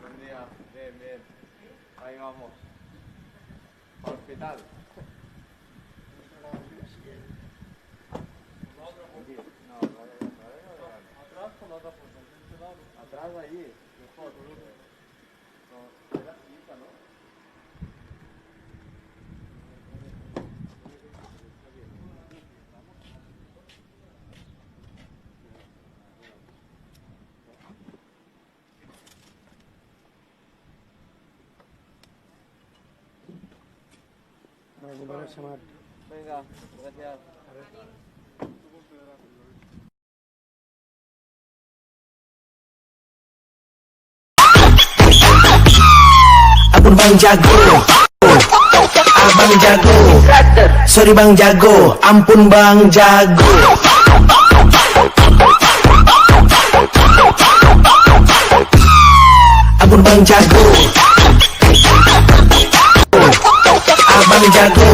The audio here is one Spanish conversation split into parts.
Buen día, bien, bien. Ahí vamos. Hospital. Atrás con la otra puerta. Atrás allí, mejor. No, era chiquita, ¿no? Venga, gracias. Ampun Bang Jago, Abang Jago, sorry Bang Jago, ampun Bang Jago. Ampun Bang Jago, Abang Jago,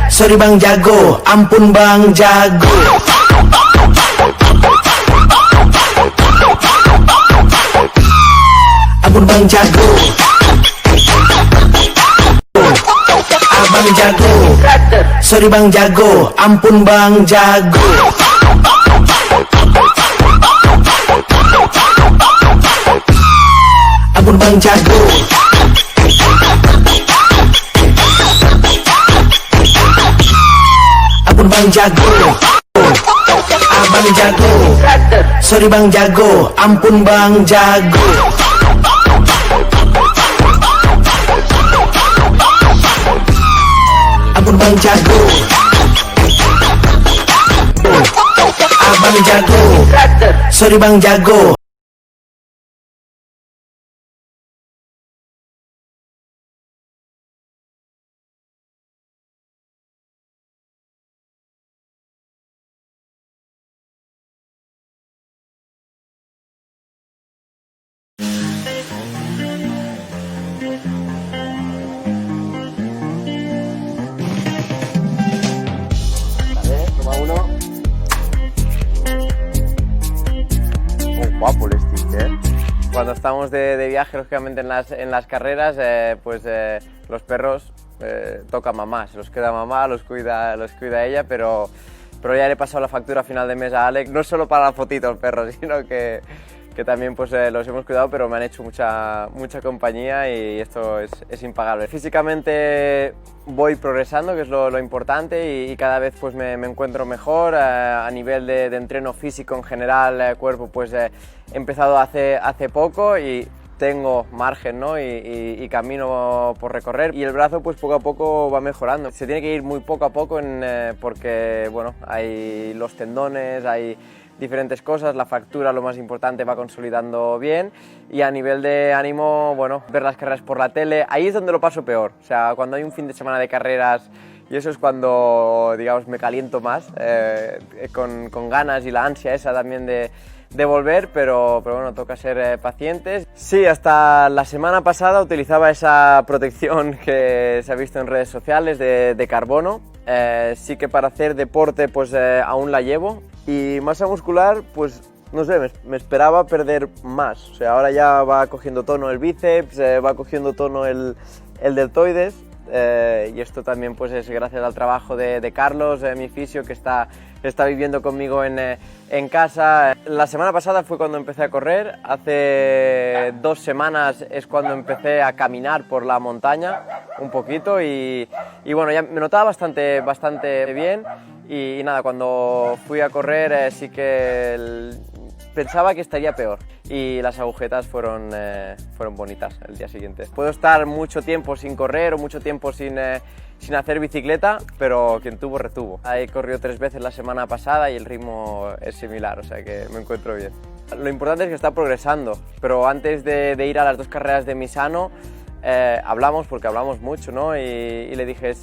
sorry Bang Jago, ampun Bang Jago. Ampun Bang Jago, Abang Jago, sorry Bang Jago, ampun Bang Jago. Ampun Bang Jago, ampun Bang Jago, Abang Jago, sorry Bang Jago, ampun Bang Jago. Ampun Bang Jago, Abang Jago, sorry Bang Jago. Vale, toma uno. Guapo el stick, ¿eh? Cuando estamos de viaje, lógicamente en las carreras, los perros toca mamá, se los queda mamá, los cuida ella, pero ya le he pasado la factura a final de mes a Alex, no solo para la fotito el perro, sino que también pues, los hemos cuidado, pero me han hecho mucha compañía y esto es impagable. Físicamente voy progresando, que es lo importante, y cada vez pues, me encuentro mejor. A nivel de entreno físico en general, cuerpo, pues he empezado hace poco y tengo margen, ¿no? y camino por recorrer, y el brazo pues poco a poco va mejorando. Se tiene que ir muy poco a poco porque bueno, hay los tendones, hay diferentes cosas, la fractura, lo más importante, va consolidando bien, y a nivel de ánimo, bueno, ver las carreras por la tele, ahí es donde lo paso peor. O sea, cuando hay un fin de semana de carreras, y eso es cuando, digamos, me caliento más, con ganas y la ansia esa también de volver, pero bueno, toca ser pacientes. Sí, hasta la semana pasada utilizaba esa protección que se ha visto en redes sociales de carbono. Sí que para hacer deporte pues aún la llevo, y masa muscular pues no sé, me esperaba perder más. O sea, ahora ya va cogiendo tono el bíceps, va cogiendo tono el deltoides, y esto también pues es gracias al trabajo de Carlos, mi fisio, que está viviendo conmigo en casa. La semana pasada fue cuando empecé a correr, hace 2 semanas es cuando empecé a caminar por la montaña un poquito, y bueno, ya me notaba bastante bien, y nada, cuando fui a correr sí que pensaba que estaría peor, y las agujetas fueron bonitas el día siguiente. Puedo estar mucho tiempo sin correr o mucho tiempo sin hacer bicicleta, pero quien tuvo, retuvo. He corrido 3 veces la semana pasada y el ritmo es similar, o sea que me encuentro bien. Lo importante es que está progresando, pero antes de ir a las 2 carreras de Misano, hablamos, porque hablamos mucho, ¿no? Y le dije,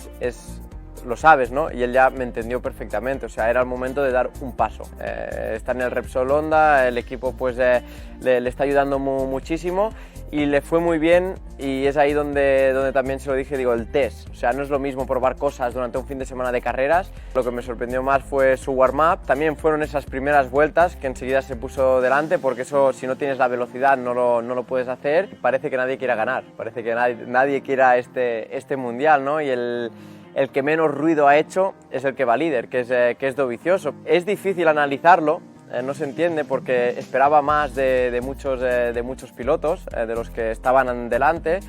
lo sabes, ¿no? Y él ya me entendió perfectamente. O sea, era el momento de dar un paso. Está en el Repsol Honda, el equipo pues le está ayudando muchísimo, y le fue muy bien, y es ahí donde también se lo dije, digo, el test. O sea, no es lo mismo probar cosas durante un fin de semana de carreras. Lo que me sorprendió más fue su warm-up. También fueron esas primeras vueltas que enseguida se puso delante, porque eso, si no tienes la velocidad, no lo puedes hacer. Parece que nadie quiera ganar, parece que nadie quiera este mundial, ¿no? Y el que menos ruido ha hecho es el que va líder, que es Dovizioso. Es difícil analizarlo. No se entiende porque esperaba más de muchos pilotos, de los que estaban delante,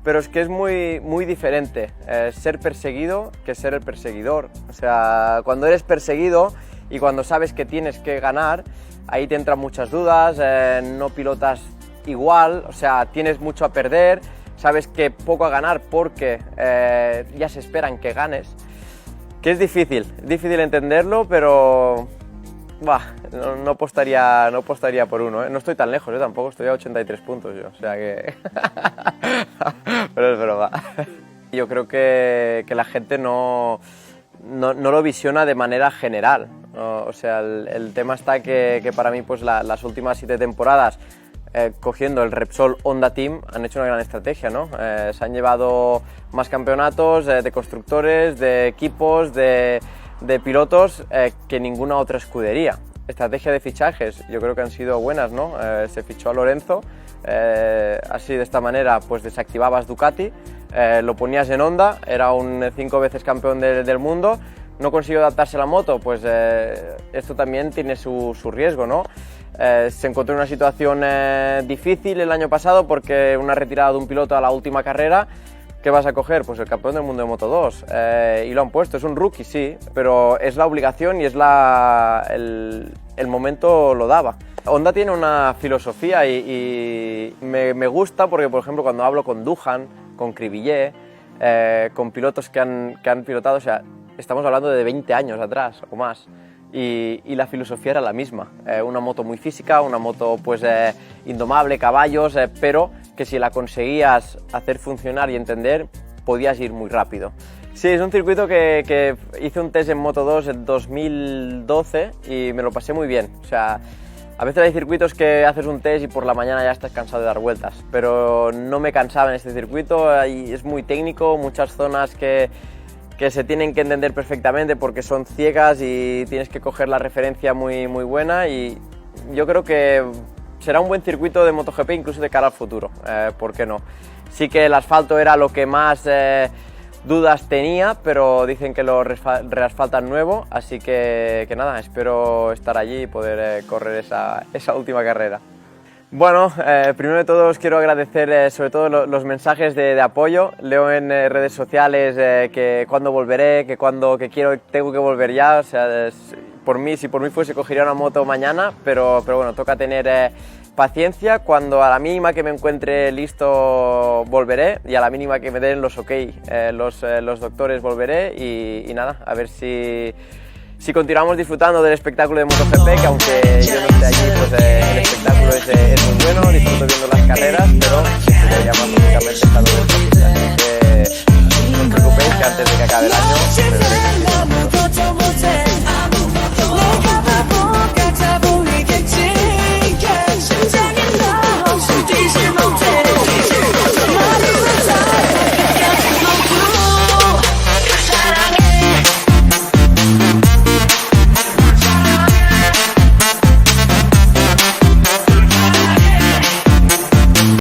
pero es que es muy diferente ser perseguido que ser el perseguidor. O sea, cuando eres perseguido y cuando sabes que tienes que ganar, ahí te entran muchas dudas, no pilotas igual, o sea, tienes mucho a perder, sabes que poco a ganar porque ya se esperan que ganes, que es difícil entenderlo, pero... no apostaría por uno, ¿eh? No estoy tan lejos, yo tampoco, estoy a 83 puntos yo, o sea que... Pero es broma. Yo creo que la gente no lo visiona de manera general, ¿no? O sea, el tema está que para mí pues las últimas 7 temporadas, cogiendo el Repsol Honda Team, han hecho una gran estrategia, ¿no? Se han llevado más campeonatos de constructores, de equipos, de pilotos que ninguna otra escudería. Estrategia de fichajes, yo creo que han sido buenas, ¿no? Se fichó a Lorenzo, así de esta manera pues desactivabas Ducati, lo ponías en Honda, era un 5 veces campeón del mundo, no consiguió adaptarse a la moto, pues esto también tiene su riesgo, ¿no? Se encontró en una situación difícil el año pasado porque una retirada de un piloto a la última carrera. ¿Qué vas a coger? Pues el campeón del mundo de Moto2, y lo han puesto, es un rookie, sí, pero es la obligación y es el momento lo daba. Honda tiene una filosofía y me gusta porque, por ejemplo, cuando hablo con Duhan, con Cribillet, con pilotos que han pilotado, o sea, estamos hablando de 20 años atrás o más, y la filosofía era la misma, una moto muy física, una moto pues indomable, caballos, pero que si la conseguías hacer funcionar y entender, podías ir muy rápido. Sí, es un circuito que hice un test en Moto2 en 2012 y me lo pasé muy bien. O sea, a veces hay circuitos que haces un test y por la mañana ya estás cansado de dar vueltas, pero no me cansaba en este circuito, es muy técnico, muchas zonas que se tienen que entender perfectamente porque son ciegas y tienes que coger la referencia muy buena, y yo creo que será un buen circuito de MotoGP incluso de cara al futuro, ¿por qué no? Sí que el asfalto era lo que más dudas tenía, pero dicen que lo reasfaltan nuevo, así que nada, espero estar allí y poder correr esa última carrera. Bueno, primero de todo os quiero agradecer sobre todo los mensajes de apoyo. Leo en redes sociales que cuándo volveré, que tengo que volver ya. O sea, si por mí fuese cogería una moto mañana, pero bueno, toca tener paciencia. Cuando a la mínima que me encuentre listo volveré, y a la mínima que me den los ok, los doctores volveré, y nada, a ver si continuamos disfrutando del espectáculo de MotoGP, que aunque yo no esté allí, pues el espectáculo es